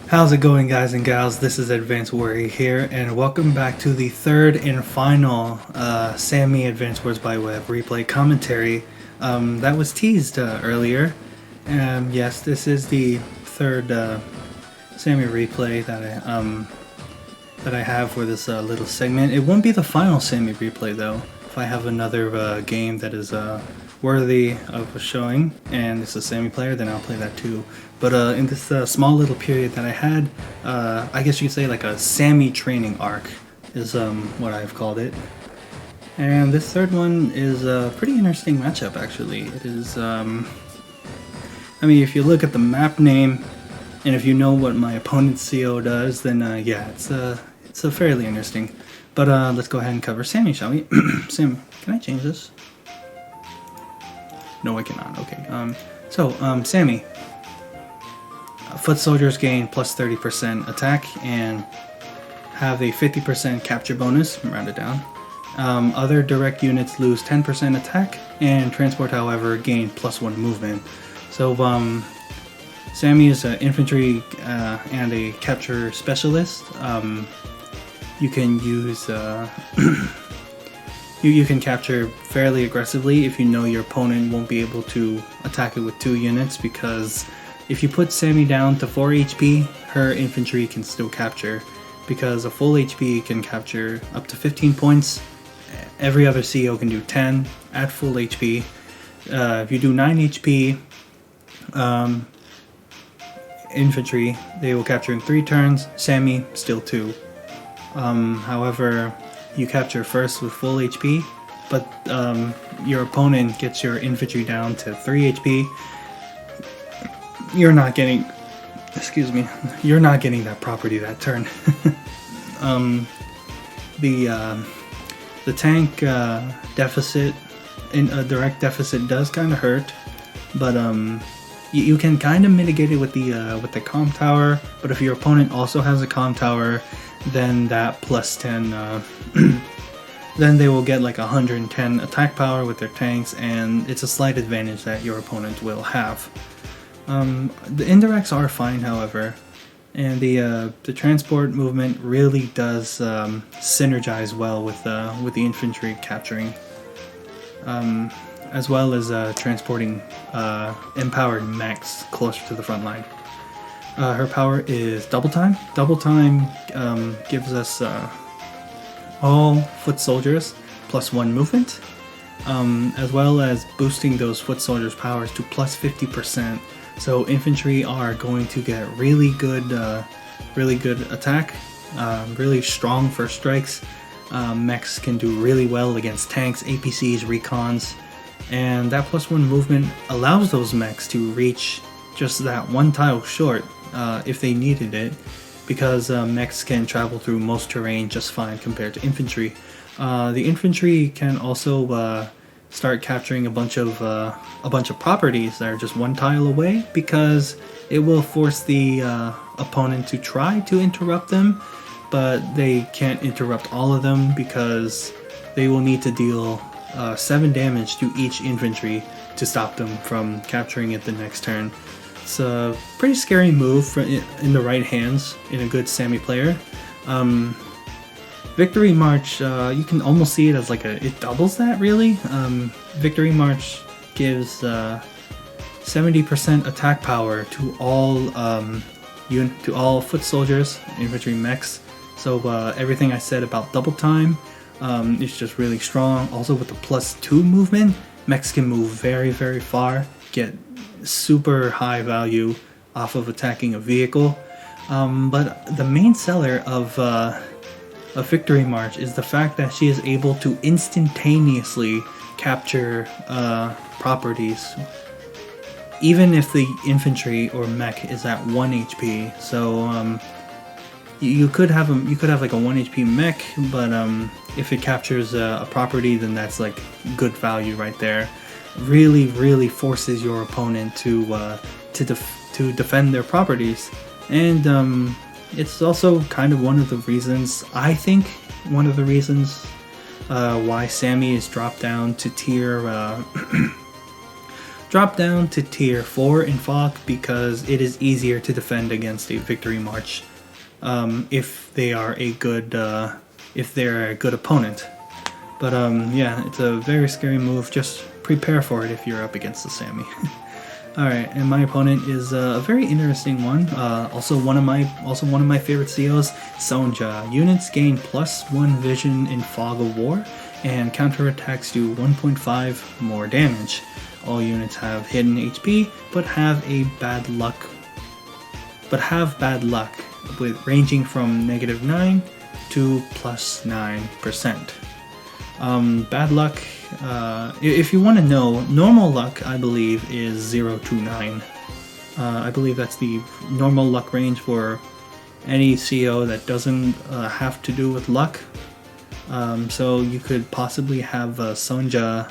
How's it going, guys and gals? This is Advanced Warrior here, and welcome back to the third and final Sami Advanced Wars by Web replay commentary that was teased earlier. Yes, this is the third Sami replay that I have for this little segment. It won't be the final Sami replay though. If I have another game that is worthy of a showing and it's a Sami player, then I'll play that too. But in this small little period that I had, I guess you could say like a Sami training arc is what I've called it. And this third one is a pretty interesting matchup actually. It is, I mean, if you look at the map name and if you know what my opponent's CO does, then yeah, it's a fairly interesting. But let's go ahead and cover Sami, shall we? Sam, can I change this? No, I cannot. Okay. Sami. Foot soldiers gain plus 30% attack and have a 50% capture bonus, rounded down. Other direct units lose 10% attack, and transport, however, gain plus 1 movement. So, Sami is an infantry and a capture specialist. You can use you can capture fairly aggressively if you know your opponent won't be able to attack it with 2 units, because if you put Sami down to 4 HP, her infantry can still capture, because a full HP can capture up to 15 points. Every other CO can do 10 at full HP. If you do 9 HP infantry, they will capture in 3 turns. Sami, still 2. However, you capture first with full HP, but your opponent gets your infantry down to 3 HP. You're not getting, you're not getting that property that turn. The tank deficit, in a direct deficit, does kind of hurt, but you can kind of mitigate it with the comm tower. But if your opponent also has a comm tower, then that plus 10, then they will get like 110 attack power with their tanks, and it's a slight advantage that your opponent will have. The indirects are fine, however, and the transport movement really does synergize well with the infantry capturing, as well as transporting empowered mechs closer to the front line. Her power is double time. Double time gives us all foot soldiers plus 1 movement, as well as boosting those foot soldiers' powers to plus 50%. So infantry are going to get really good attack, really strong first strikes. Mechs can do really well against tanks, APCs, recons, and that plus 1 movement allows those mechs to reach just that 1 tile short if they needed it, because mechs can travel through most terrain just fine compared to infantry. The infantry can also start capturing a bunch of properties that are just 1 tile away, because it will force the opponent to try to interrupt them, but they can't interrupt all of them because they will need to deal 7 damage to each infantry to stop them from capturing it the next turn. It's a pretty scary move in the right hands in a good Sami player. Victory March, you can almost see it as like it doubles that really. Victory March gives 70% attack power to all foot soldiers, infantry, mechs. So everything I said about double time, it's just really strong. Also with the plus 2 movement, mechs can move very, very far, get super high value off of attacking a vehicle. But the main seller of Victory March is the fact that she is able to instantaneously capture properties, even if the infantry or mech is at 1 HP. So you could have like a 1 HP mech, but if it captures a property, then that's like good value right there. Really forces your opponent to defend their properties. And it's also kind of one of the reasons, I think, why Sami is dropped down to tier drop down to tier 4 in Fog because it is easier to defend against a Victory March if they are a good opponent. But yeah, it's a very scary move. Just prepare for it if you're up against the Sami. Alright, and my opponent is a very interesting one. Also one of my favorite COs, Sonja. Units gain +1 vision in Fog of War, and counterattacks do 1.5 more damage. All units have hidden HP, but have bad luck with ranging from -9 to +9%. Bad luck, if you want to know, normal luck I believe is 0 to 9. I believe that's the normal luck range for any CO that doesn't have to do with luck. So you could possibly have Sonja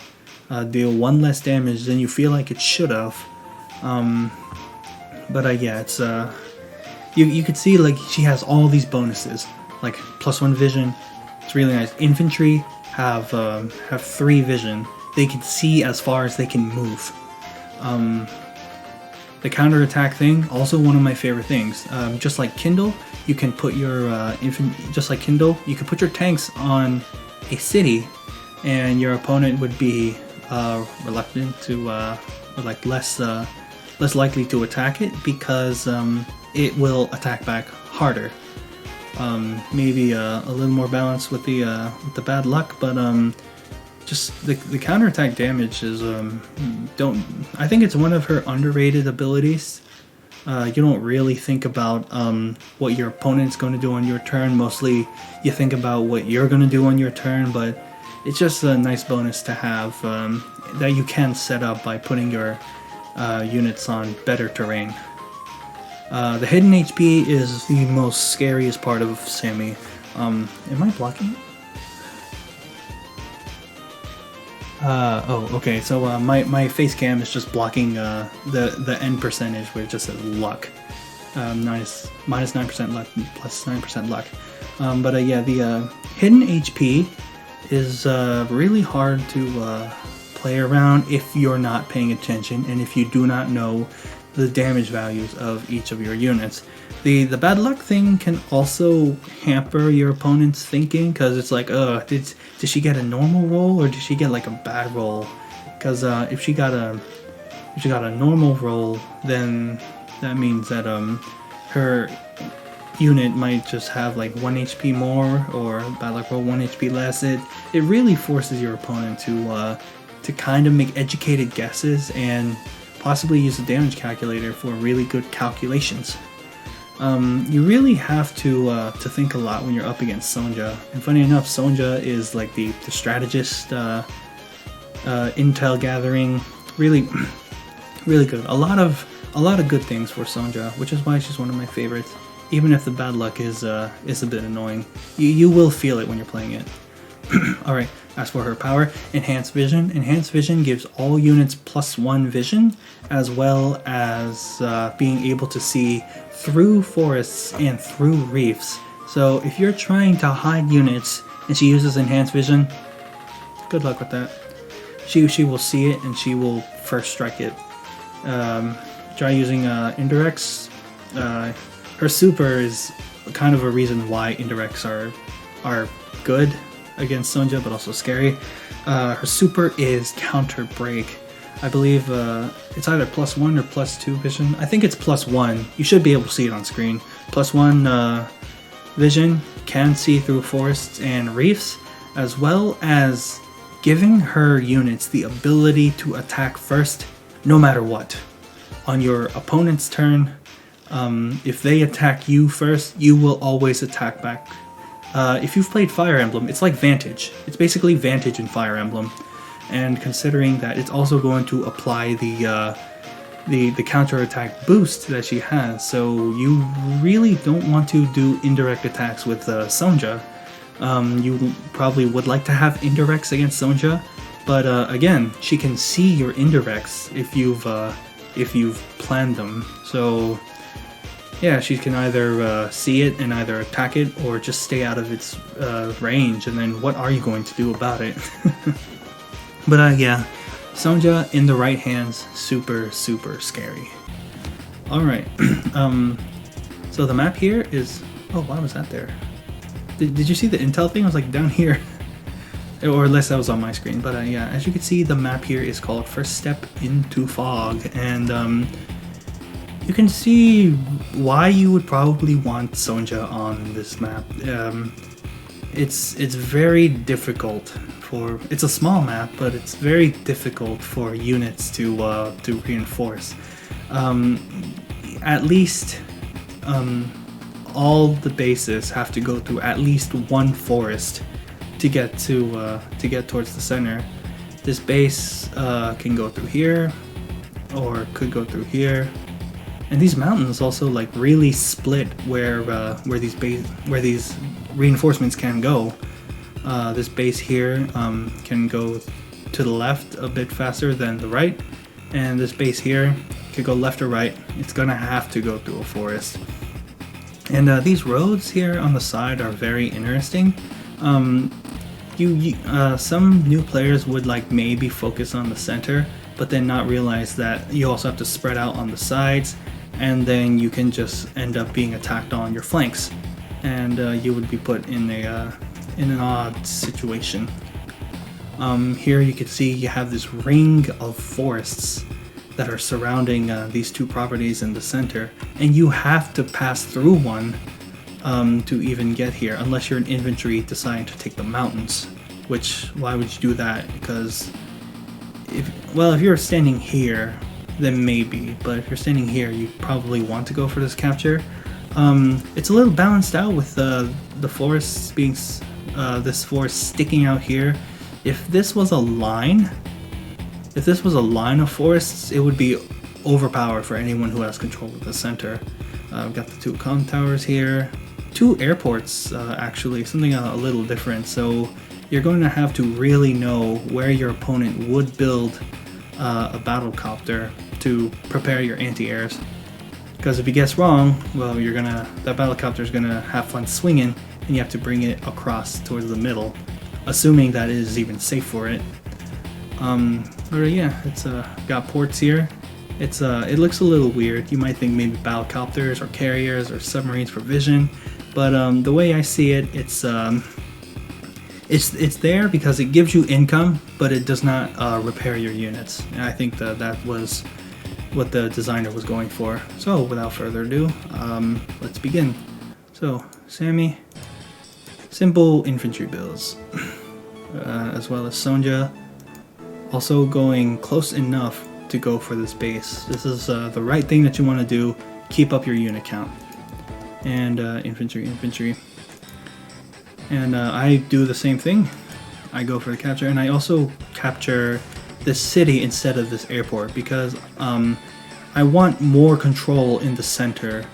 deal 1 less damage than you feel like it should have. But yeah, it's you could see like she has all these bonuses, like +1 vision. It's really nice. Infantry have 3 vision. They can see as far as they can move. The counterattack thing, also one of my favorite things. Just like Kindle, you can put your you can put your tanks on a city, and your opponent would be reluctant to, or like less likely to attack it because it will attack back harder. Maybe a little more balance with the bad luck, but just the counterattack damage is I think it's one of her underrated abilities. You don't really think about what your opponent's going to do on your turn. Mostly you think about what you're going to do on your turn, but it's just a nice bonus to have that you can set up by putting your units on better terrain. The hidden HP is the most scariest part of Sami. Am I blocking it? Oh, okay, so my face cam is just blocking the end percentage where it just says luck. Minus 9% luck, plus 9% luck. But yeah, the hidden HP is really hard to play around if you're not paying attention and if you do not know the damage values of each of your units. The bad luck thing can also hamper your opponent's thinking, because it's like, did she get a normal roll or did she get like a bad roll? Because if she got a normal roll, then that means that her unit might just have like 1 HP more, or bad luck roll 1 HP less. It really forces your opponent to kind of make educated guesses and possibly use a damage calculator for really good calculations. You really have to think a lot when you're up against Sonja. And funny enough, Sonja is like the strategist, intel gathering, really, really good. A lot of good things for Sonja, which is why she's one of my favorites. Even if the bad luck is a bit annoying, you will feel it when you're playing it. Alright, as for her power, Enhanced Vision. Enhanced Vision gives all units +1 vision, as well as being able to see through forests and through reefs. So if you're trying to hide units and she uses Enhanced Vision, good luck with that. She will see it and she will first strike it. Try using indirects. Her super is kind of a reason why indirects are good against Sonja, but also scary. Her super is Counter Break. I believe it's either +1 or +2 vision. I think it's +1. You should be able to see it on screen. +1 vision, can see through forests and reefs, as well as giving her units the ability to attack first, no matter what. On your opponent's turn, if they attack you first, you will always attack back. If you've played Fire Emblem, it's like Vantage. It's basically Vantage in Fire Emblem. And considering that it's also going to apply the counterattack boost that she has, so you really don't want to do indirect attacks with Sonja. You probably would like to have indirects against Sonja, but again, she can see your indirects if you've planned them. So yeah, she can either see it and either attack it or just stay out of its range, and then what are you going to do about it? But yeah, Sonja in the right hands, super scary. Alright, so the map here is... Oh, why was that there? Did you see the intel thing? I was like down here. Or unless that was on my screen. But yeah, as you can see, the map here is called First Step into Fog. And you can see why you would probably want Sonja on this map. It's very difficult for... It's a small map, but it's very difficult for units to reinforce. At least all the bases have to go through at least one forest to get towards the center. This base can go through here, or could go through here. And these mountains also like really split where these reinforcements can go. This base here can go to the left a bit faster than the right, and this base here could go left or right. It's gonna have to go through a forest. And these roads here on the side are very interesting. Some new players would like maybe focus on the center, but then not realize that you also have to spread out on the sides, and then you can just end up being attacked on your flanks, and you would be put in an odd situation. Here you can see you have this ring of forests that are surrounding these two properties in the center, and you have to pass through one to even get here, unless you're an infantry deciding to take the mountains. Which, why would you do that? Because if you're standing here, then maybe, but if you're standing here, you probably want to go for this capture. It's a little balanced out with the forests being this forest sticking out here. If this was a line of forests, it would be overpowered for anyone who has control of the center. We've got the two comm towers here, two airports actually, something a little different. So you're going to have to really know where your opponent would build a battle copter to prepare your anti-airs. Because if you guess wrong, well, that battle copter is gonna have fun swinging, and you have to bring it across towards the middle, assuming that it is even safe for it. But yeah, it's got ports here. It looks a little weird. You might think maybe battlecopters or carriers or submarines for vision, but the way I see it, it's there because it gives you income, but it does not repair your units. And I think that was what the designer was going for. So without further ado, let's begin. So Sami, simple infantry builds, as well as Sonja, also going close enough to go for this base. This is the right thing that you want to do. Keep up your unit count. And infantry. And I do the same thing. I go for the capture, and I also capture this city instead of this airport because I want more control in the center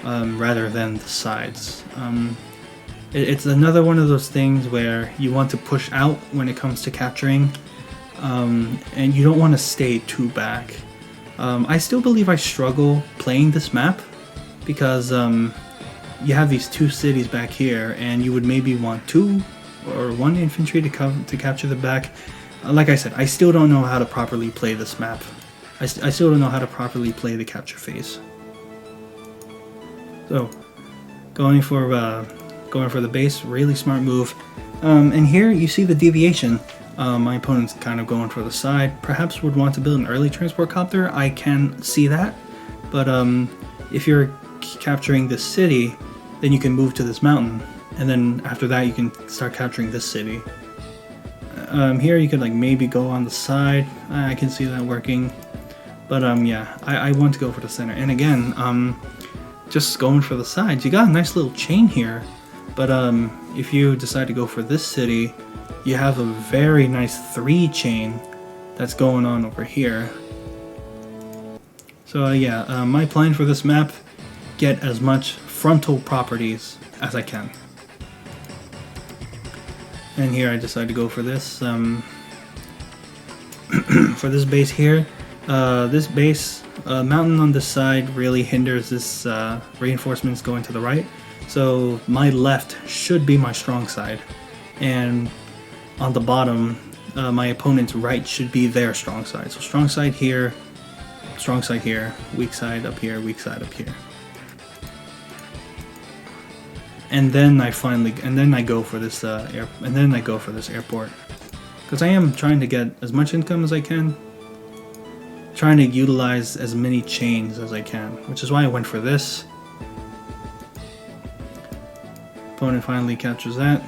rather than the sides. It's another one of those things where you want to push out when it comes to capturing, and you don't want to stay too back. I still believe I struggle playing this map because you have these two cities back here, and you would maybe want two or one infantry to capture the back. Like I said, I still don't know how to properly play this map. I still don't know how to properly play the capture phase. So, going for the base, really smart move. And here you see the deviation. My opponent's kind of going for the side. Perhaps would want to build an early transport copter. I can see that, but if you're capturing this city, then you can move to this mountain, and then after that you can start capturing this city. Here you could like maybe go on the side. I can see that working, but yeah, I want to go for the center. And again, just going for the sides. You got a nice little chain here, but if you decide to go for this city, you have a very nice 3 chain that's going on over here. So yeah, my plan for this map: get as much frontal properties as I can. And here I decided to go for this for this base here. This base mountain on this side really hinders this reinforcements going to the right. So my left should be my strong side, and on the bottom my opponent's right should be their strong side. So strong side here, weak side up here, weak side up here. And then I go for this airport, because I am trying to get as much income as I can, trying to utilize as many chains as I can, which is why I went for this. Opponent finally captures that,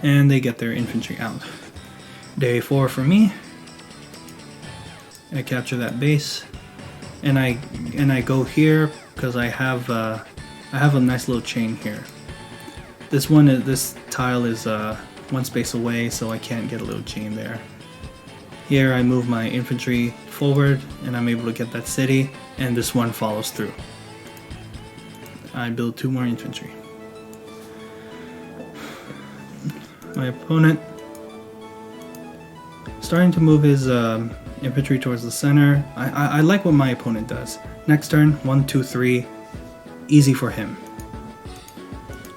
and they get their infantry out. Day 4 for me. I capture that base, and I go here because I have a nice little chain here. This tile is one space away, so I can't get a little chain there. Here I move my infantry forward, and I'm able to get that city, and this one follows through. I build 2 more infantry. My opponent starting to move his infantry towards the center. I like what my opponent does. Next turn, 1, 2, 3, easy for him.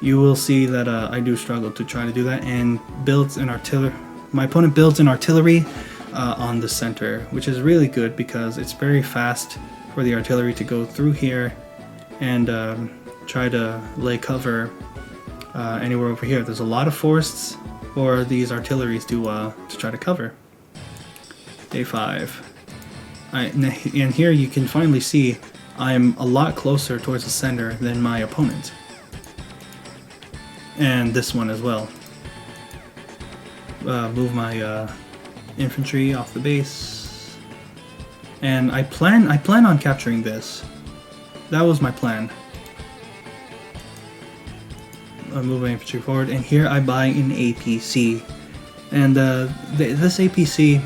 You will see that I do struggle to try to do that, and builds an artillery. My opponent builds an artillery on the center, which is really good because it's very fast for the artillery to go through here and try to lay cover anywhere over here. There's a lot of forests for these artilleries to try to cover. Day 5. And here you can finally see I'm a lot closer towards the center than my opponent. And this one as well. Move my infantry off the base. And I plan on capturing this. That was my plan. I move my infantry forward, and here I buy an APC. And this APC,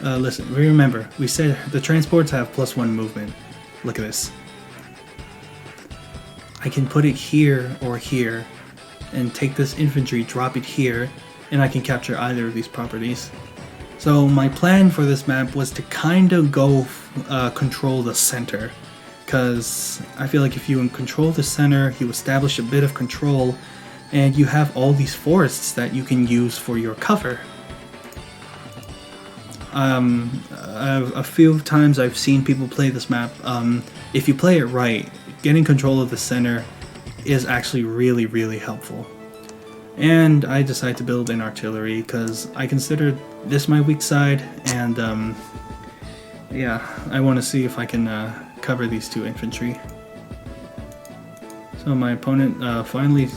listen, remember, we said the transports have +1 movement. Look at this. I can put it here or here, and take this infantry, drop it here, and I can capture either of these properties. So my plan for this map was to kind of go control the center, because I feel like if you control the center, you establish a bit of control, and you have all these forests that you can use for your cover. A few times I've seen people play this map. If you play it right, getting control of the center is actually really, really helpful. And I decided to build an artillery because I considered this my weak side, and yeah, I want to see if I can cover these 2 infantry. So my opponent finally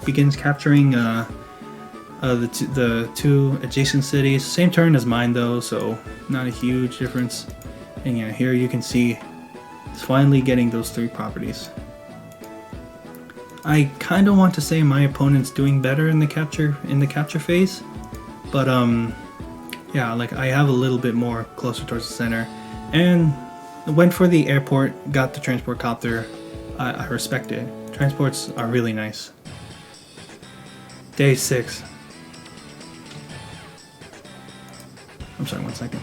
begins capturing the 2 adjacent cities. Same turn as mine though, so not a huge difference. And yeah, here you can see it's finally getting those 3 properties. I kind of want to say my opponent's doing better in the capture phase, but yeah, like I have a little bit more closer towards the center, and went for the airport, got the transport copter. I respect it. Transports are really nice. Day 6. I'm sorry, 1 second.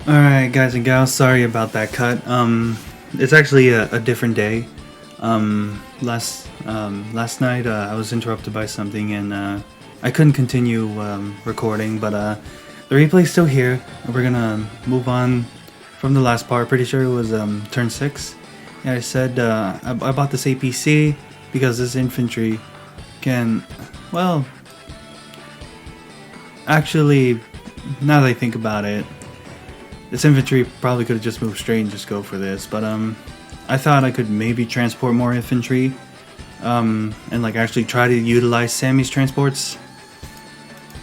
Alright guys and gals, sorry about that cut. It's actually a different day. Last night I was interrupted by something, and I couldn't continue recording, but the replay's still here. We're gonna move on from the last part. Pretty sure it was turn 6. And I said I bought this APC because this infantry can, well, actually, now that I think about it, this infantry probably could have just moved straight and just go for this, but I thought I could maybe transport more infantry, and like actually try to utilize Sami's transports.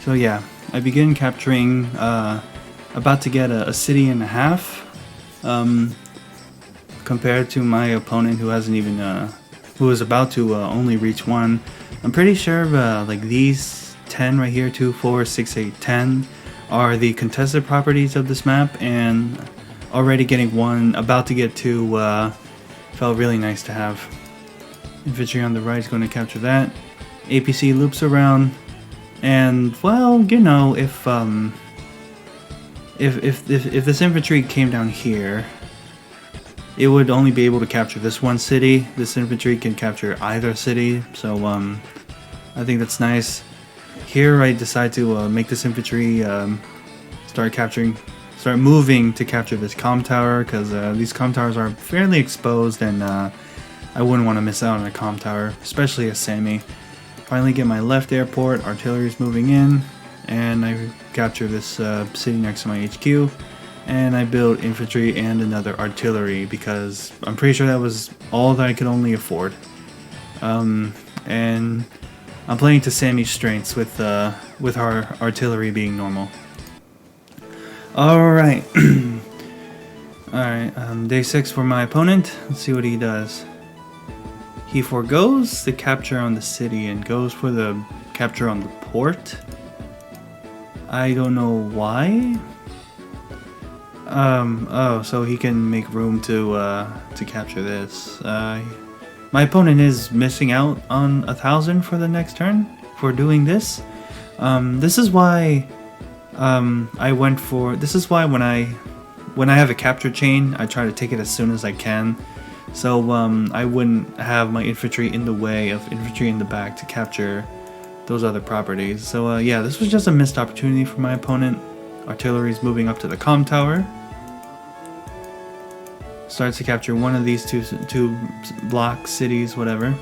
So yeah, I begin capturing, about to get a city and a half, compared to my opponent who hasn't even, who is about to only reach 1. I'm pretty sure like these 10 right here, 2, 4, 6, 8, 10 are the contested properties of this map, and already getting 1, about to get 2, felt really nice to have. Infantry on the right is going to capture that. APC loops around, and well, you know, if this infantry came down here, it would only be able to capture this one city. This infantry can capture either city, so I think that's nice. Here I decide to make this infantry start moving to capture this comm tower, because these comm towers are fairly exposed, and I wouldn't want to miss out on a comm tower, especially as Sami. Finally get my left airport, artillery's moving in, and I capture this city next to my HQ, and I build infantry and another artillery, because I'm pretty sure that was all that I could only afford. And I'm playing to Sami's strengths with our artillery being normal. Alright. Alright, day 6 for my opponent. Let's see what he does. He forgoes the capture on the city and goes for the capture on the port. I don't know why. Oh, so he can make room to capture this. My opponent is missing out on 1,000 for the next turn for doing this. This is why this is why when I have a capture chain, I try to take it as soon as I can. So I wouldn't have my infantry in the way of infantry in the back to capture those other properties. So yeah, this was just a missed opportunity for my opponent. Artillery is moving up to the comm tower. Starts to capture one of these two block cities, whatever.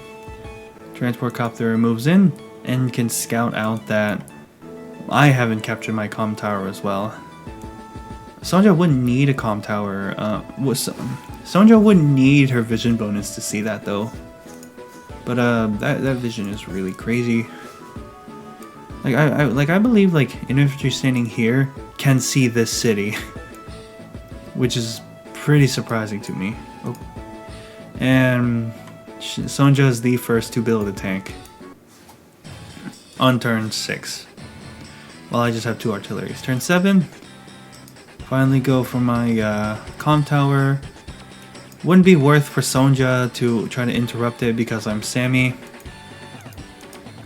Transport copter moves in and can scout out that I haven't captured my comm tower as well. Sonja wouldn't need a comm tower. Sonja wouldn't need her vision bonus to see that though. But that vision is really crazy. I believe like an infantry standing here can see this city, which is pretty surprising to me. Oh. And Sonja is the first to build a tank on turn 6. Well, I just have 2 artilleries. Turn 7. Finally go for my comm tower. Wouldn't be worth for Sonja to try to interrupt it because I'm Sami.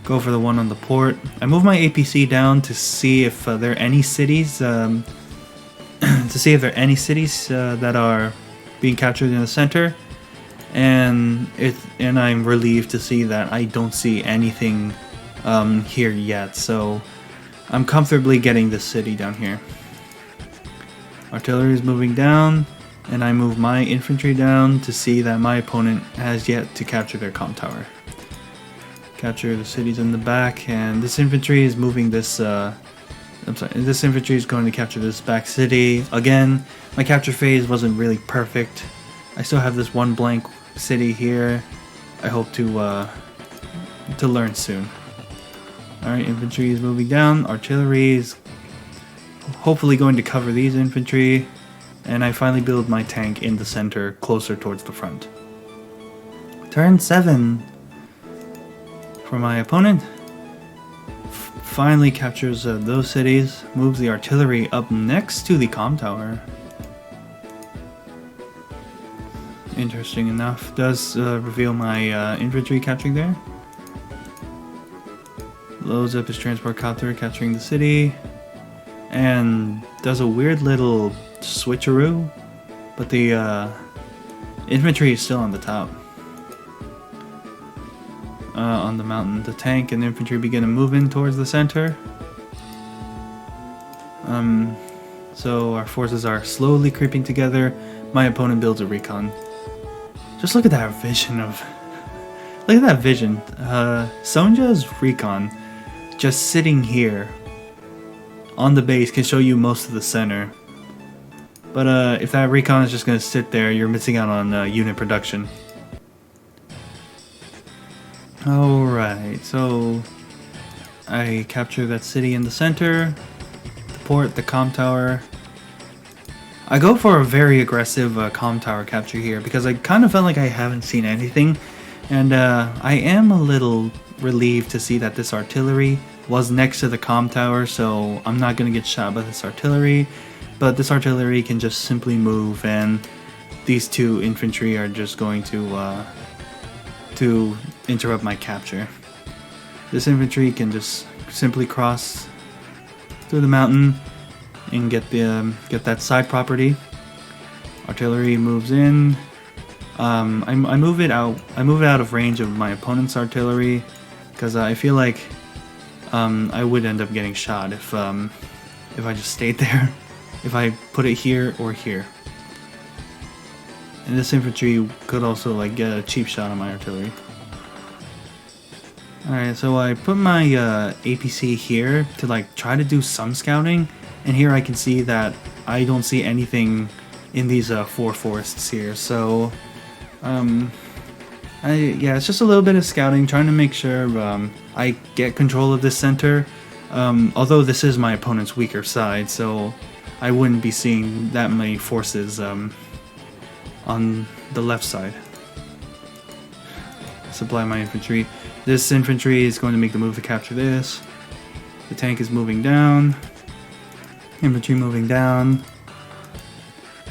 Go for the one on the port. I move my APC down to see if there are any cities that are being captured in the center, and I'm relieved to see that I don't see anything here yet. So I'm comfortably getting this city down here. Artillery is moving down, and I move my infantry down to see that my opponent has yet to capture their comm tower. Capture the cities in the back, and this infantry is moving this. This infantry is going to capture this back city. Again, my capture phase wasn't really perfect. I still have this one blank city here. I hope to learn soon. Alright, infantry is moving down. Artillery is hopefully going to cover these infantry. And I finally build my tank in the center, closer towards the front. Turn 7 for my opponent. Finally captures those cities, moves the artillery up next to the comm tower. Interesting enough, does reveal my infantry capturing there. Loads up his transport copter, capturing the city, and does a weird little switcheroo, but the infantry is still on the top. On the mountain, the tank and infantry begin to move in towards the center. So our forces are slowly creeping together. My opponent builds a recon. Just look at that vision of... Look at that vision. Sonja's recon, just sitting here on the base, can show you most of the center. But if that recon is just going to sit there, you're missing out on unit production. Alright, so I capture that city in the center, the port, the comm tower. I go for a very aggressive comm tower capture here because I kind of felt like I haven't seen anything, and I am a little relieved to see that this artillery was next to the comm tower, so I'm not going to get shot by this artillery, but this artillery can just simply move, and these 2 infantry are just going to interrupt my capture. This infantry can just simply cross through the mountain and get that side property. Artillery moves in, I move it out. I move it out of range of my opponent's artillery because I feel like I would end up getting shot if I just stayed there. If I put it here or here. And this infantry could also like get a cheap shot on my artillery. Alright, so I put my APC here to like try to do some scouting, and here I can see that I don't see anything in these 4 forests here, so yeah, it's just a little bit of scouting, trying to make sure I get control of this center, although this is my opponent's weaker side, so I wouldn't be seeing that many forces on the left side. Supply my infantry. This infantry is going to make the move to capture this. The tank is moving down. Infantry moving down.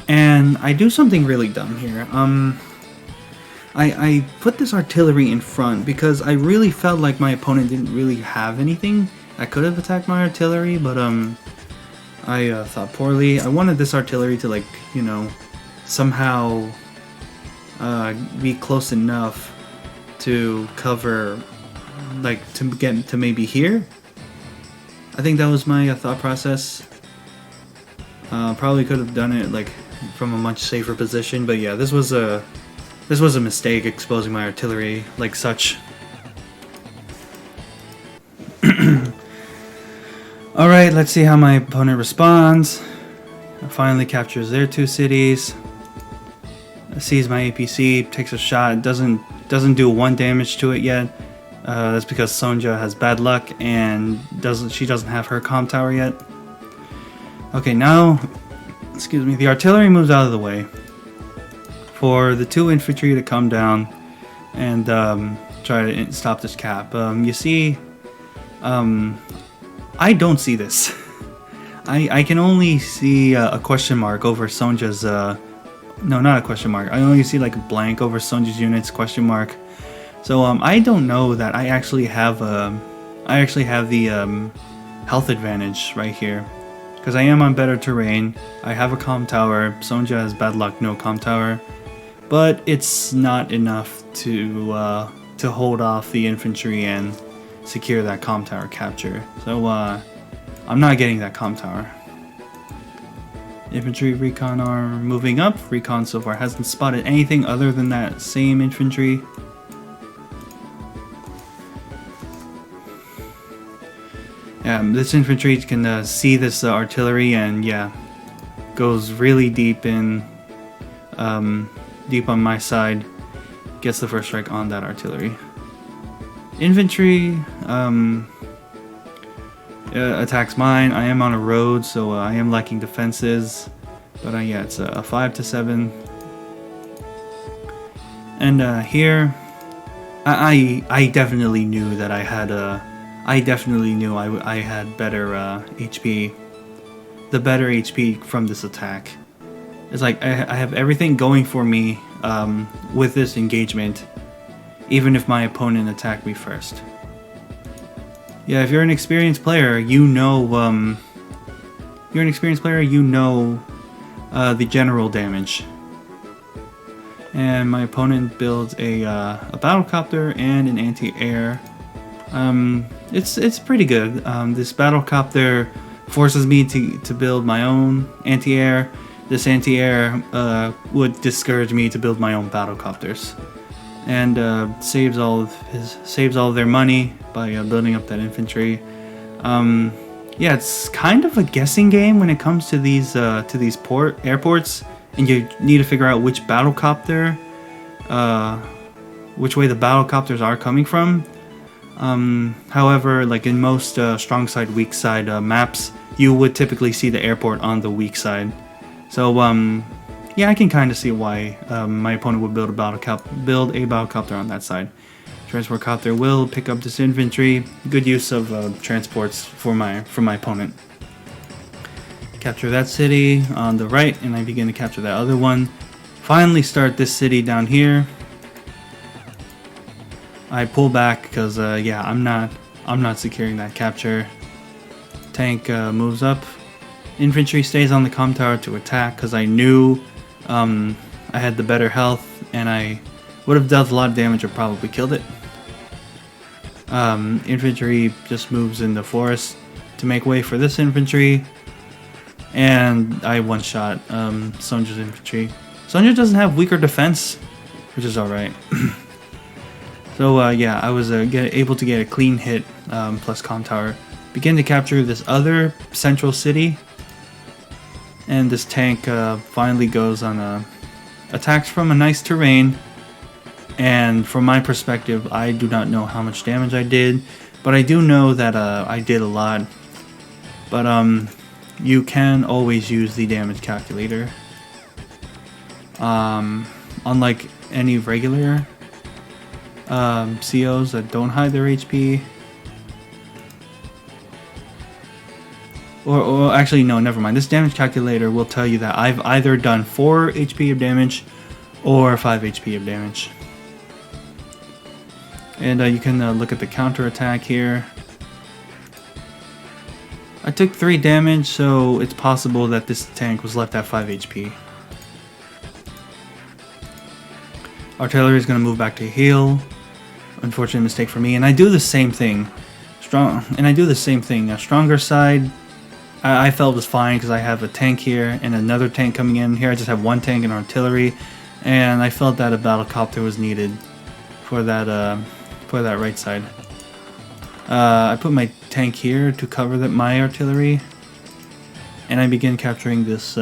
And I do something really dumb here. I put this artillery in front because I really felt like my opponent didn't really have anything that could have attacked my artillery, but I thought poorly. I wanted this artillery to, like, you know, somehow be close enough to cover, like, to get to maybe here. I think that was my thought process. Probably could have done it like from a much safer position, but yeah, this was a mistake, exposing my artillery like such. Alright, let's see how my opponent responds. Finally captures their 2 cities. Sees my APC, takes a shot, doesn't do 1 damage to it yet. That's because Sonja has bad luck and she doesn't have her comm tower yet. Okay, now, excuse me, the artillery moves out of the way for the 2 infantry to come down and try to stop this cap. You see, I don't see this. I can only see a question mark over Sonja's. No, not a question mark. I only see like a blank over Sonja's units, question mark. So I don't know that I actually have the health advantage right here, because I am on better terrain. I have a comm tower. Sonja has bad luck, no comm tower, but it's not enough to hold off the infantry and secure that comm tower capture. So I'm not getting that comm tower. Infantry recon are moving up. Recon so far hasn't spotted anything other than that same infantry. This infantry can see this artillery and yeah, goes really deep in, deep on my side. Gets the first strike on that artillery. Infantry attacks mine. I am on a road, so I am lacking defenses. But yeah, it's a 5-7. And here, I definitely knew that I had I definitely knew I had better HP. The better HP from this attack. It's like I have everything going for me with this engagement, even if my opponent attacked me first. Yeah, if you're an experienced player, you know the general damage. And my opponent builds a battlecopter and an anti-air. It's pretty good. This battlecopter forces me to build my own anti-air. This anti-air would discourage me to build my own battlecopters, and saves all of their money by building up that infantry. Yeah, it's kind of a guessing game when it comes to these airports, and you need to figure out which battlecopter, which way the battlecopters are coming from. However, like in most strong side, weak side maps, you would typically see the airport on the weak side. So yeah, I can kind of see why my opponent would build a battlecopter on that side. Transport copter will pick up this infantry. Good use of transports from my opponent. Capture that city on the right, and I begin to capture that other one. Finally start this city down here. I pull back because yeah, I'm not securing that capture. Tank moves up. Infantry stays on the comm tower to attack because I knew I had the better health, and I would have dealt a lot of damage or probably killed it. Infantry just moves in the forest to make way for this infantry, and I one-shot Sonja's infantry. Sonja doesn't have weaker defense, which is alright. So yeah, I was able to get a clean hit plus comm tower. Begin to capture this other central city, and this tank finally goes on attacks from a nice terrain. And from my perspective, I do not know how much damage I did, but I do know that I did a lot. But you can always use the damage calculator. Unlike any regular COs that don't hide their HP. Or actually, no, never mind. This damage calculator will tell you that I've either done 4 HP of damage or 5 HP of damage. And you can look at the counter attack here. I took 3 damage, so it's possible that this tank was left at 5 HP. Artillery is going to move back to heal. Unfortunate mistake for me, and I do the same thing. A stronger side, I felt was fine because I have a tank here and another tank coming in. Here I just have 1 tank and artillery, and I felt that a battlecopter was needed for that right side. I put my tank here to cover my artillery, and I begin capturing this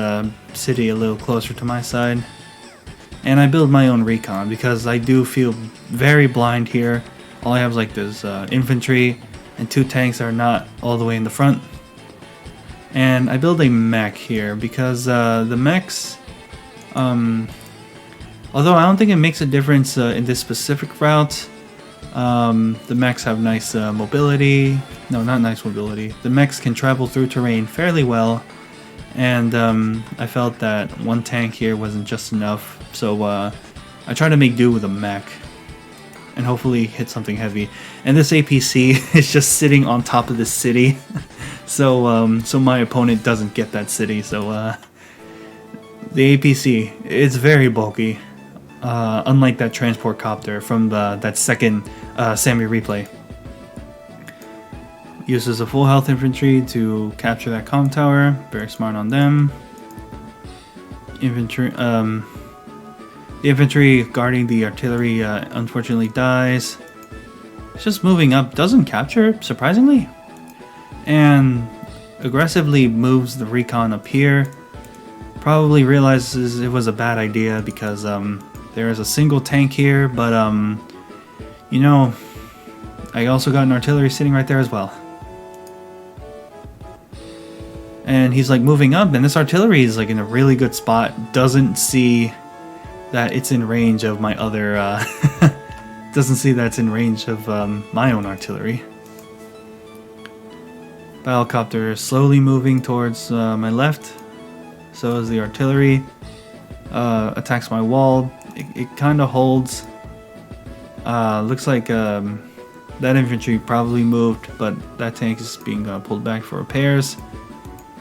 city a little closer to my side. And I build my own recon because I do feel very blind here. All I have is like this infantry and 2 tanks that are not all the way in the front. And I build a mech here because the mechs, although I don't think it makes a difference in this specific route, the mechs have nice mobility. No, not nice mobility. The mechs can travel through terrain fairly well. And I felt that 1 tank here wasn't just enough, so I tried to make do with a mech and hopefully hit something heavy. And this APC is just sitting on top of this city, so my opponent doesn't get that city. So the APC, it's very bulky, unlike that transport copter from that second Sami replay. Uses a full health infantry to capture that comm tower. Very smart on them. Infantry, the infantry guarding the artillery unfortunately dies. It's just moving up, doesn't capture, surprisingly. And aggressively moves the recon up here. Probably realizes it was a bad idea because there is a single tank here, but you know, I also got an artillery sitting right there as well. And he's like moving up, and this artillery is like in a really good spot. Doesn't see that it's in range of my other doesn't see that it's in range of my own artillery. Battlecopter slowly moving towards my left. So is the artillery. Attacks my wall. It kind of holds. Looks like that infantry probably moved, but that tank is being pulled back for repairs.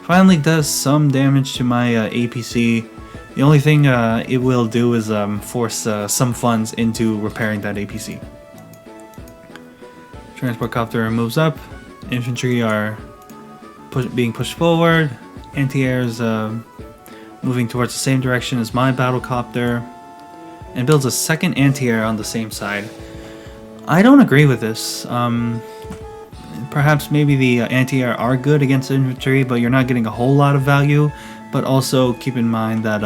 Finally does some damage to my APC. The only thing it will do is force some funds into repairing that APC. Transport copter moves up. Infantry are being pushed forward. Anti-air is moving towards the same direction as my battlecopter, and builds a second anti-air on the same side. I don't agree with this. Perhaps maybe the anti-air are good against infantry, but you're not getting a whole lot of value. But also keep in mind that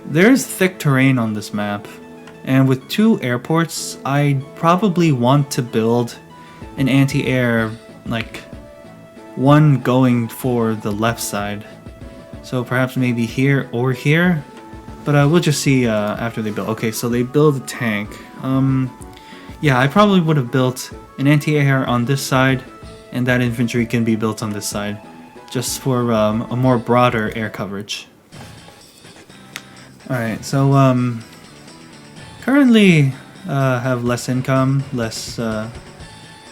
there's thick terrain on this map, and with 2 airports, I probably want to build an anti-air, like one going for the left side. So perhaps maybe here or here, but we'll just see after they build. Okay, so they build a tank. Yeah, I probably would have built an anti-air on this side, and that infantry can be built on this side, just for a more broader air coverage. Alright, so currently have less income, less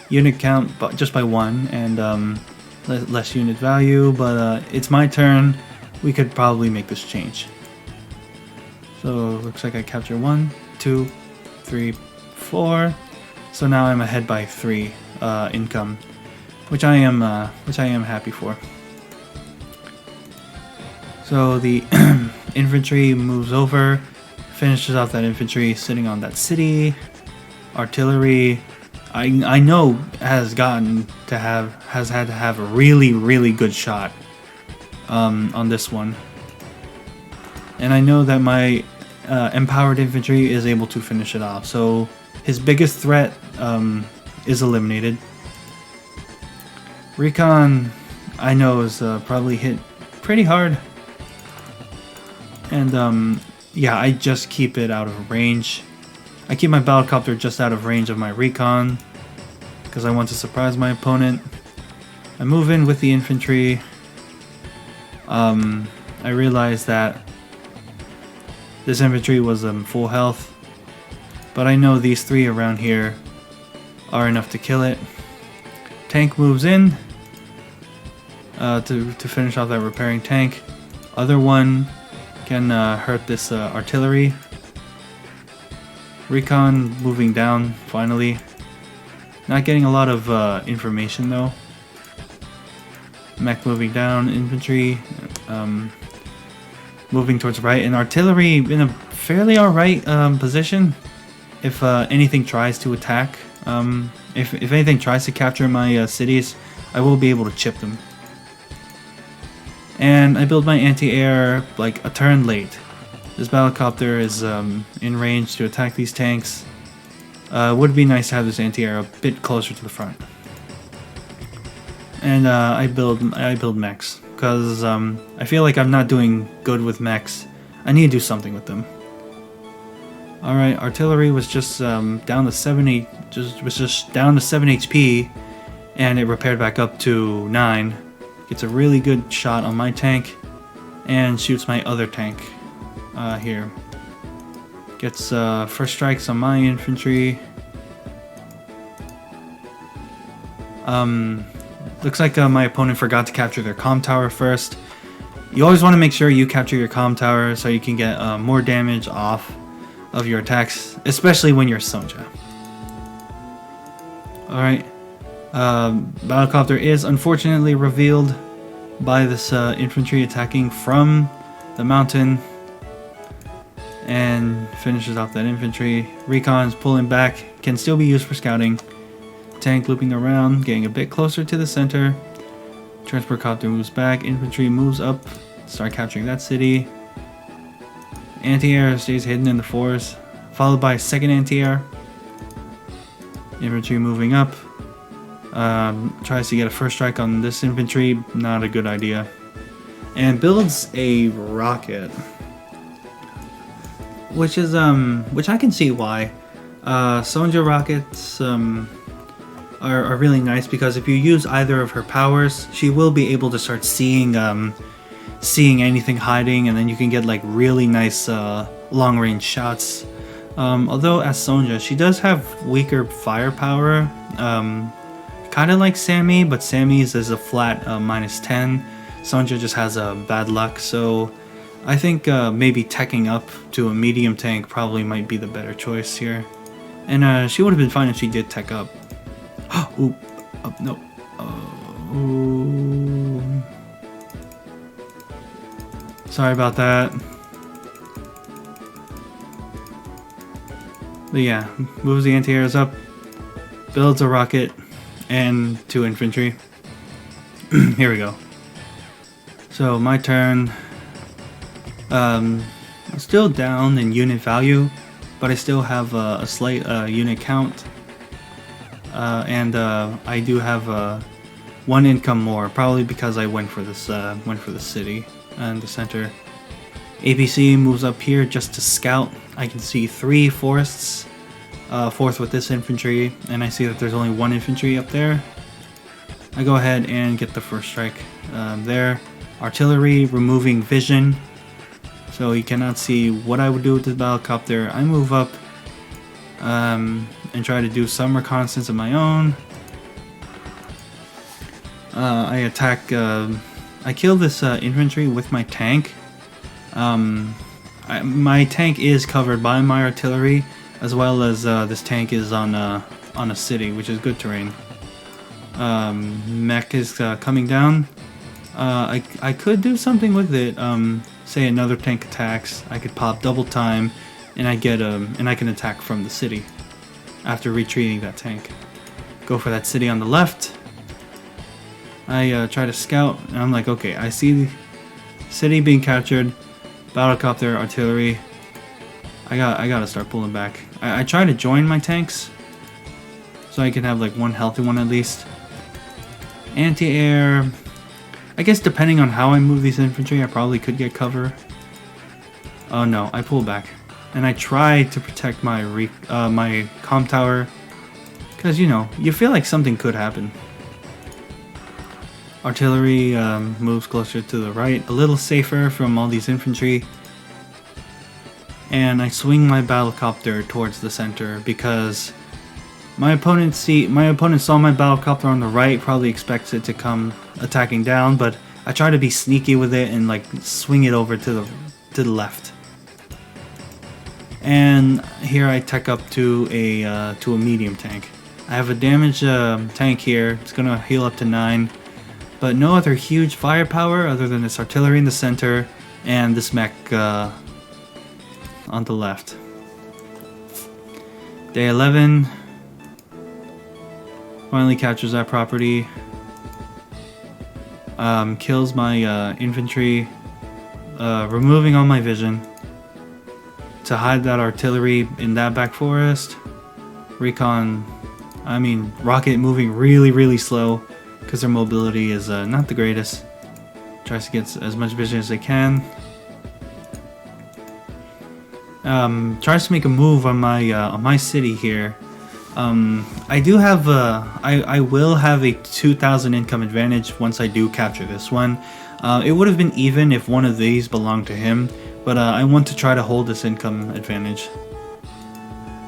unit count, but just by 1, and less unit value, but it's my turn. We could probably make this change. So looks like I captured 1, 2, 3, 4. So now I'm ahead by 3 income, which I am happy for. So the infantry moves over, finishes off that infantry sitting on that city. Artillery, I know has had to have a really good shot on this one, and I know that my empowered infantry is able to finish it off. So his biggest threat is eliminated. Recon, I know, is probably hit pretty hard. And yeah, I just keep it out of range. I keep my battlecopter just out of range of my recon because I want to surprise my opponent. I move in with the infantry. I realize that this infantry was full health, but I know these 3 around here are enough to kill it. Tank moves in to finish off that repairing tank. Other one can hurt this artillery. Recon moving down finally. Not getting a lot of information though. Mech moving down, infantry moving towards right, and artillery in a fairly alright position. If anything tries to attack, if anything tries to capture my cities, I will be able to chip them. And I build my anti-air like a turn late. This battlecopter is in range to attack these tanks. Would be nice to have this anti-air a bit closer to the front. And I build mechs because I feel like I'm not doing good with mechs. I need to do something with them. All right, artillery was just down to 7 HP, and it repaired back up to 9. Gets a really good shot on my tank, and shoots my other tank here. Gets first strikes on my infantry. Looks like my opponent forgot to capture their comm tower first. You always want to make sure you capture your comm tower so you can get more damage off of your attacks, especially when you're Sonja. Alright, battlecopter is unfortunately revealed by this infantry attacking from the mountain, and finishes off that infantry. Recon's pulling back, can still be used for scouting. Tank looping around, getting a bit closer to the center. Transport copter moves back, infantry moves up, start capturing that city. Anti-air stays hidden in the forest, followed by second anti-air. Infantry moving up. Tries to get a first strike on this infantry, not a good idea. And builds a rocket. Which is which I can see why. Sonja rockets are really nice because if you use either of her powers, she will be able to start seeing anything hiding, and then you can get like really nice long range shots. Although as Sonja, she does have weaker firepower, kind of like Sami, but Sami's is a flat -10. Sonja just has bad luck, so I think maybe teching up to a medium tank probably might be the better choice here. And she would have been fine if she did tech up. Ooh, no. Sorry about that. But yeah, moves the anti-airs up, builds a rocket, and 2 infantry. Here we go. So my turn. I'm still down in unit value, but I still have a slight unit count. And I do have 1 income more, probably because I went for the city and the center. APC moves up here just to scout. I can see 3 forests, 4th with this infantry, and I see that there's only 1 infantry up there. I go ahead and get the first strike there. Artillery removing vision, so he cannot see what I would do with the battlecopter. I move up and try to do some reconnaissance of my own. I attack. I kill this infantry with my tank. my tank is covered by my artillery, as well as this tank is on a city, which is good terrain. Mech is coming down. I could do something with it. Say another tank attacks, I could pop double time, and I can attack from the city after retreating that tank. Go for that city on the left. I try to scout, and I'm like, okay, I see the city being captured. Battlecopter, artillery. I gotta start pulling back. I try to join my tanks, so I can have like one healthy one at least. Anti-air. I guess depending on how I move these infantry, I probably could get cover. Oh no, I pull back. And I try to protect my my comm tower, because you know, you feel like something could happen. Artillery moves closer to the right, a little safer from all these infantry. And I swing my battlecopter towards the center because my opponent saw my battlecopter on the right, probably expects it to come attacking down, but I try to be sneaky with it and like swing it over to the left. And here I tech up to a medium tank. I have a damaged tank here. It's gonna heal up to 9, but no other huge firepower other than this artillery in the center and this mech on the left. Day 11 finally captures that property. Kills my infantry, removing all my vision to hide that artillery in that back forest. Rocket moving really slow because their mobility is not the greatest. Tries to get as much vision as they can. Tries to make a move on my city here. I do have I will have a 2,000 income advantage once I do capture this one. It would have been even if one of these belonged to him, but I want to try to hold this income advantage.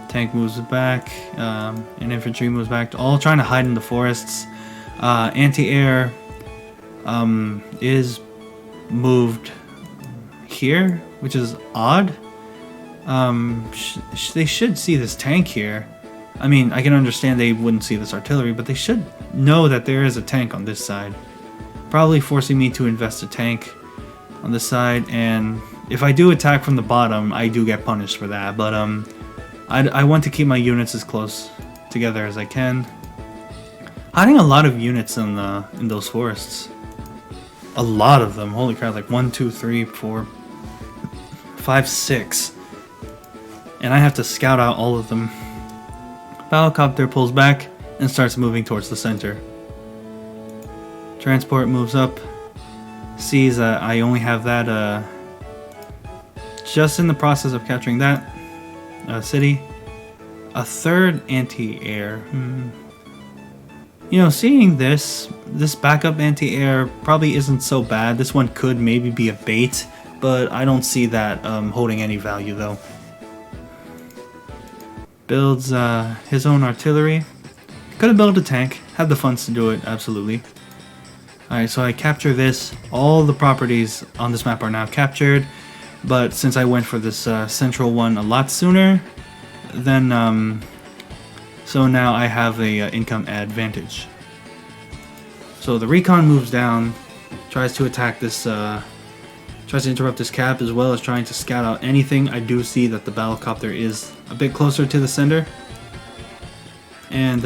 Tank moves back, and infantry moves back, all trying to hide in the forests. Anti-air is moved here, which is odd. They should see this tank here. I mean, I can understand they wouldn't see this artillery, but they should know that there is a tank on this side. Probably forcing me to invest a tank on this side, and if I do attack from the bottom, I do get punished for that, but I want to keep my units as close together as I can. Hiding a lot of units in those forests. A lot of them. Holy crap, like 1, 2, 3, 4, 5, 6. And I have to scout out all of them. Battlecopter pulls back and starts moving towards the center. Transport moves up. Sees that I only have that just in the process of capturing that city. A third anti-air. You know, seeing this backup anti-air probably isn't so bad. This one could maybe be a bait, but I don't see that holding any value though. Builds his own artillery. Could have built a tank. Had the funds to do it, absolutely. Alright, so I capture this. All the properties on this map are now captured, but since I went for this central one a lot sooner, then so now I have a income advantage. So the recon moves down, tries to attack this, tries to interrupt this cap, as well as trying to scout out anything. I do see that the battlecopter is a bit closer to the center, and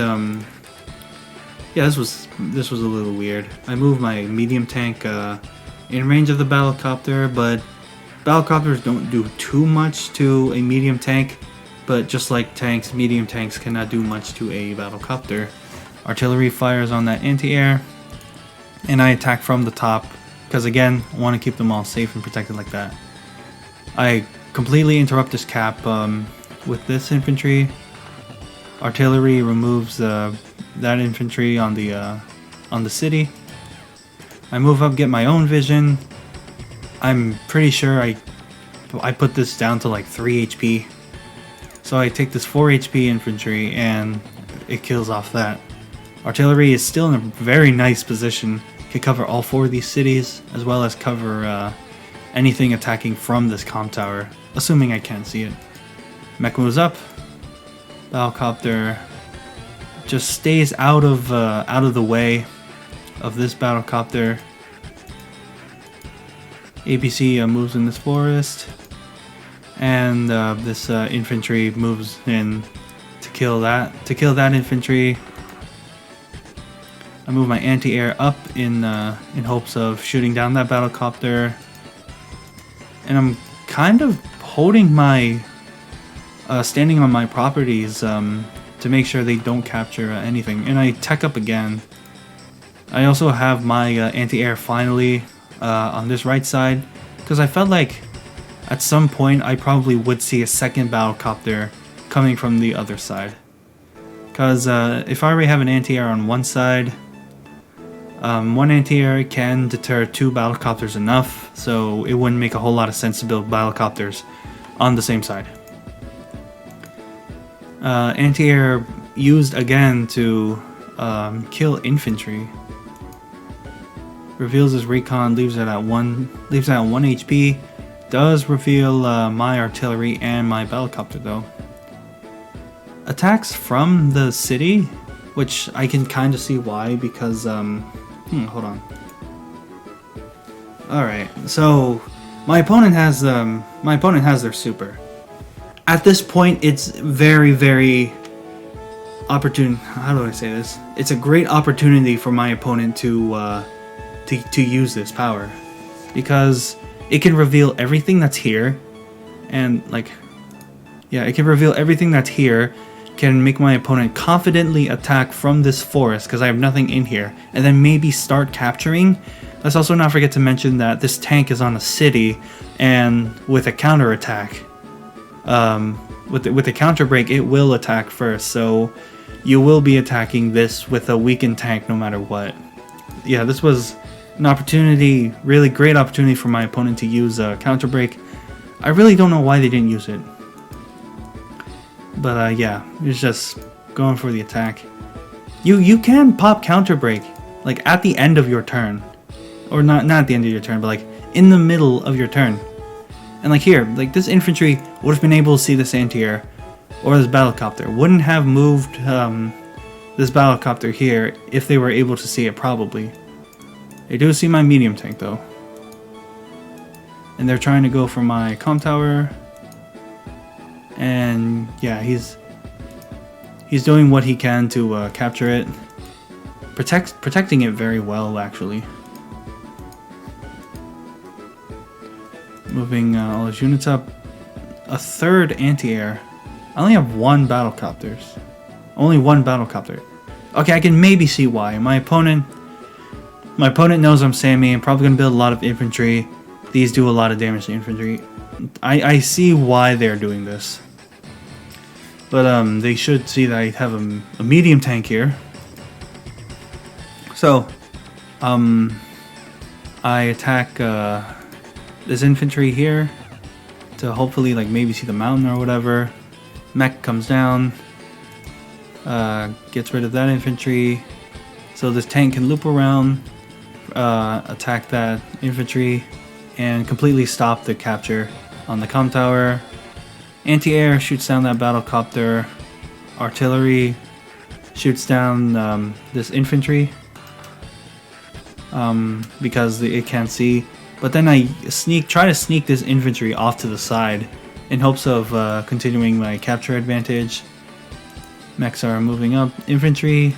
yeah, this was a little weird. I moved my medium tank in range of the battlecopter, but battlecopters don't do too much to a medium tank. But just like tanks, medium tanks cannot do much to a battlecopter. Artillery fires on that anti-air, and I attack from the top, because again, I want to keep them all safe and protected like that. I completely interrupt this cap with this infantry. Artillery removes that infantry on the city. I move up, get my own vision. I'm pretty sure I put this down to like 3 HP. So I take this 4 HP infantry and it kills off that. Artillery is still in a very nice position. Can cover all 4 of these cities, as well as cover anything attacking from this comm tower, assuming I can't see it. Mech moves up. Battlecopter just stays out of the way of this battlecopter. APC moves in this forest, and this infantry moves in to kill that infantry. I move my anti-air up in hopes of shooting down that battlecopter, and I'm kind of holding my standing on my properties to make sure they don't capture anything. And I tech up again. I also have my anti-air finally on this right side, because I felt like at some point I probably would see a second battlecopter coming from the other side. Because if I already have an anti-air on one side, one anti-air can deter 2 battlecopters enough, so it wouldn't make a whole lot of sense to build battlecopters on the same side. Anti-air used again to kill infantry. Reveals his recon, leaves it at 1 HP. Does reveal my artillery and my battlecopter though. Attacks from the city, which I can kind of see why, because hold on. All right, so my opponent has their super. At this point, it's very, very opportune. How do I say this? It's a great opportunity for my opponent to use this power, because it can reveal everything that's here, and it can reveal everything that's here. Can make my opponent confidently attack from this forest because I have nothing in here, and then maybe start capturing. Let's also not forget to mention that this tank is on a city, and with a counter attack, with the counter break, it will attack first. So you will be attacking this with a weakened tank no matter what. Yeah, this was an opportunity, really great opportunity for my opponent to use a counter break. I really don't know why they didn't use it. But yeah, it's just going for the attack. You can pop counter break like at the end of your turn, or not at the end of your turn, but like in the middle of your turn. And like here, like this infantry would have been able to see this anti-air or this battlecopter. Wouldn't have moved this battlecopter here if they were able to see it probably. They do see my medium tank though, and they're trying to go for my comm tower. And yeah, he's doing what he can to capture it, protecting it very well actually. Moving all his units up. A third anti-air. I only have 1 battlecopters. Only 1 battlecopter. Okay, I can maybe see why. My opponent knows I'm Sami. I'm probably gonna build a lot of infantry. These do a lot of damage to infantry. I see why they're doing this. But they should see that I have a medium tank here. So, I attack this infantry here to hopefully like maybe see the mountain or whatever. Mech comes down, gets rid of that infantry, so this tank can loop around, attack that infantry, and completely stop the capture on the comm tower. Anti-air shoots down that battlecopter. Artillery shoots down this infantry because it can't see. But then I try to sneak this infantry off to the side in hopes of continuing my capture advantage. Mechs are moving up. Infantry.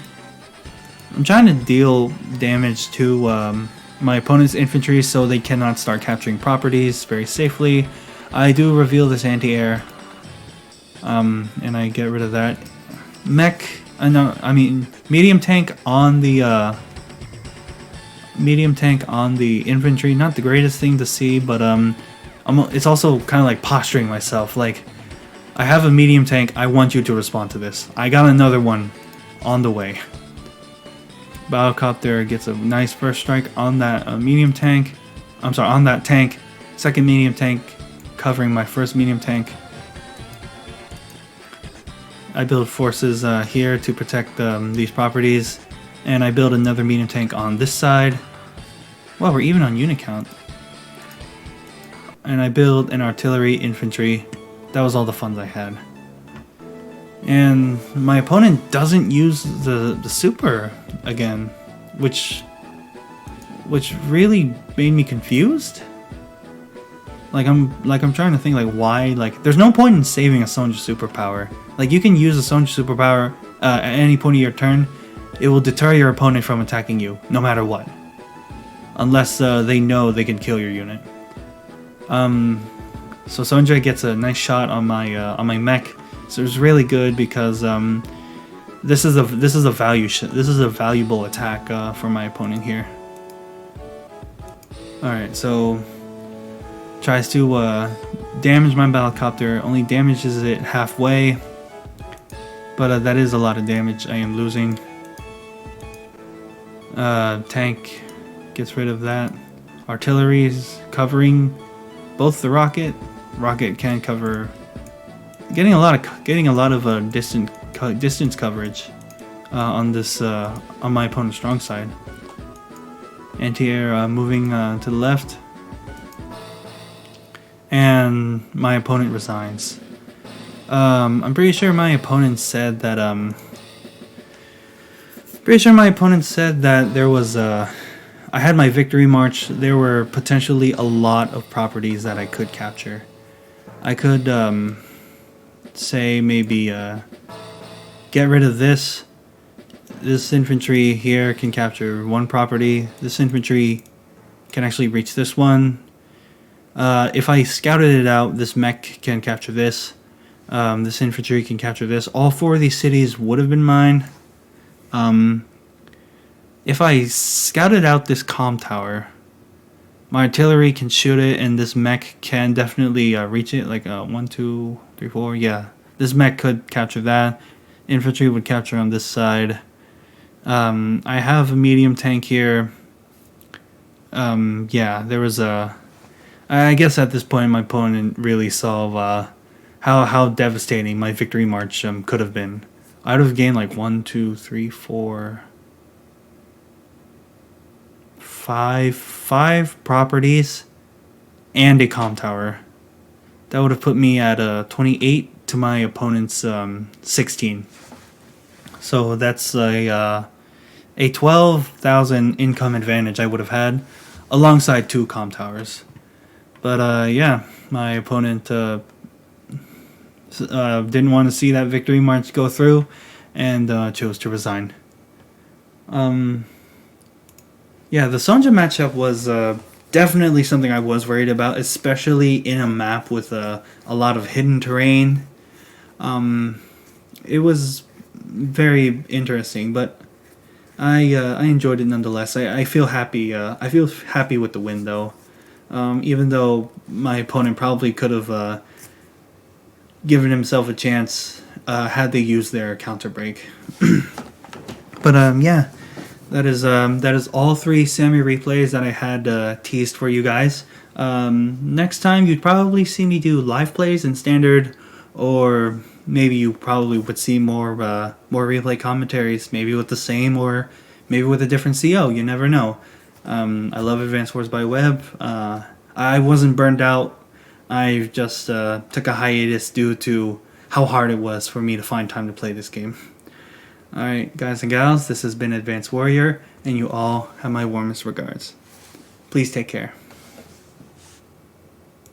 I'm trying to deal damage to my opponent's infantry so they cannot start capturing properties very safely. I do reveal this anti-air, and I get rid of that. Medium tank on the infantry. Not the greatest thing to see, but it's also kind of like posturing myself. Like, I have a medium tank. I want you to respond to this. I got another one on the way. Battlecopter gets a nice first strike on that medium tank. I'm sorry, on that tank. Second medium tank covering my first medium tank. I build forces here to protect these properties, and I build another medium tank on this side. Well, we're even on unit count. and I built an artillery infantry. That was all the funds I had. And my opponent doesn't use the super again, which really made me confused. Like I'm trying to think like why, like there's no point in saving a Sonja superpower. Like you can use a Sonja superpower at any point of your turn. It will deter your opponent from attacking you no matter what. Unless they know they can kill your unit. So Sonja gets a nice shot on my mech. So it's really good because this is a valuable attack for my opponent here. All right, so tries to damage my battlecopter. Only damages it halfway, but that is a lot of damage I am losing. Tank gets rid of that. Artillery's covering both the rocket. Rocket can cover. Getting a lot of distance coverage on this on my opponent's strong side. Anti-air moving to the left, and my opponent resigns. I'm pretty sure my opponent said that there was I had my victory march. There were potentially a lot of properties that I could capture. I could say maybe get rid of this. This infantry here can capture one property. This infantry can actually reach this one. If I scouted it out, this mech can capture this. This infantry can capture this. All four of these cities would have been mine. If I scouted out this comm tower, my artillery can shoot it, and this mech can definitely reach it. Like 1, 2, 3, 4. Yeah, this mech could capture that. Infantry would capture on this side. I have a medium tank here. Yeah, there was a. I guess at this point, my opponent really saw how devastating my victory march could have been. I would have gained like 1, 2, 3, 4, 5 properties and a comm tower. That would have put me at 28 to my opponent's 16. So that's a 12,000 income advantage I would have had alongside 2 comm towers. But yeah, my opponent didn't want to see that victory march go through and chose to resign. Yeah, the Sonja matchup was definitely something I was worried about, especially in a map with a lot of hidden terrain. It was very interesting, but I enjoyed it nonetheless. I feel happy. I feel happy with the win, though. Even though my opponent probably could have given himself a chance had they used their counter break. But yeah, that is all 3 Sami replays that I had teased for you guys. Next time you'd probably see me do live plays in standard, or maybe you probably would see more replay commentaries, maybe with the same or maybe with a different CO. You never know. I love Advanced Wars by Web. I wasn't burned out. I just took a hiatus due to how hard it was for me to find time to play this game. Alright, guys and gals, this has been Advanced Warrior, and you all have my warmest regards. Please take care.